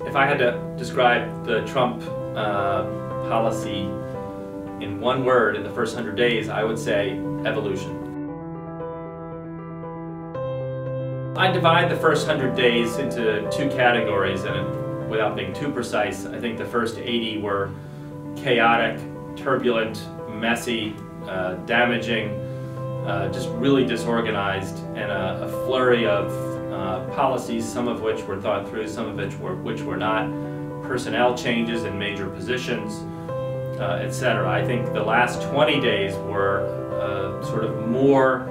If I had to describe the Trump policy in one word in the first 100 days, I would say evolution. I divide the first 100 days into two categories, and without being too precise, I think the first 80 were chaotic, turbulent, messy, damaging, just really disorganized, and a flurry of policies, some of which were thought through, some of which were not, personnel changes in major positions, etc. I think the last 20 days were sort of more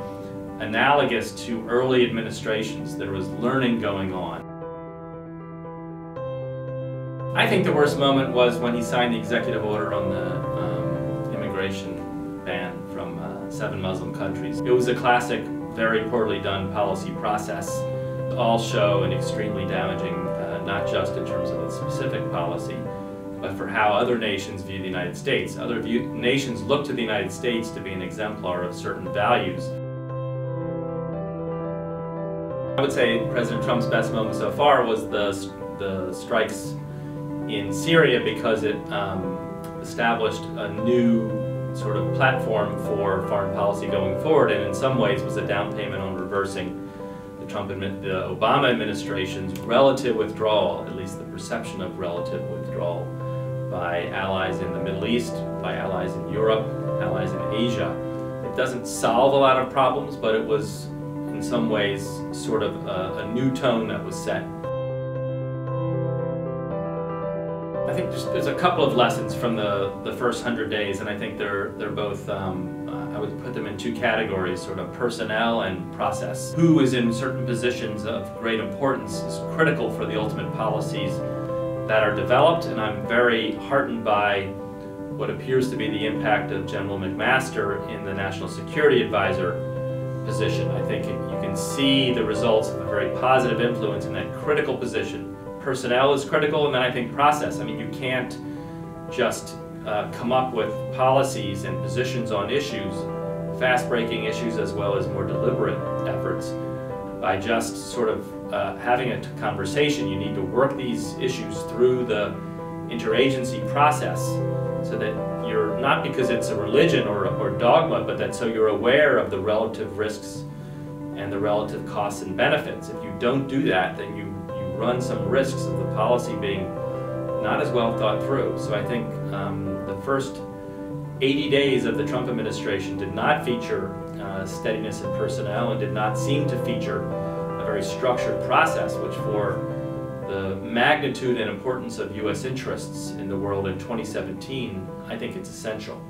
analogous to early administrations. There was learning going on. I think the worst moment was when he signed the executive order on the immigration ban from 7 Muslim countries. It was a classic, very poorly done policy process. All show and extremely damaging, not just in terms of the specific policy, but for how other nations view the United States. Other nations look to the United States to be an exemplar of certain values. I would say President Trump's best moment so far was the strikes in Syria, because it established a new sort of platform for foreign policy going forward, and in some ways was a down payment on reversing the Obama administration's relative withdrawal, at least the perception of relative withdrawal, by allies in the Middle East, by allies in Europe, allies in Asia. It doesn't solve a lot of problems, but it was in some ways sort of a new tone that was set. I think there's a couple of lessons from the first 100 days, and I think they're both, I would put them in two categories, sort of personnel and process. Who is in certain positions of great importance is critical for the ultimate policies that are developed, and I'm very heartened by what appears to be the impact of General McMaster in the National Security Advisor position. I think you can see the results of a very positive influence in that critical position. Personnel is critical, and then I think process. I mean, you can't just come up with policies and positions on issues, fast-breaking issues as well as more deliberate efforts, by just sort of having a conversation. You need to work these issues through the interagency process, so that you're, not because it's a religion or dogma, but that so you're aware of the relative risks and the relative costs and benefits. If you don't do that, then you run some risks of the policy being not as well thought through. So I think the first 80 days of the Trump administration did not feature steadiness in personnel, and did not seem to feature a very structured process, which for the magnitude and importance of U.S. interests in the world in 2017, I think it's essential.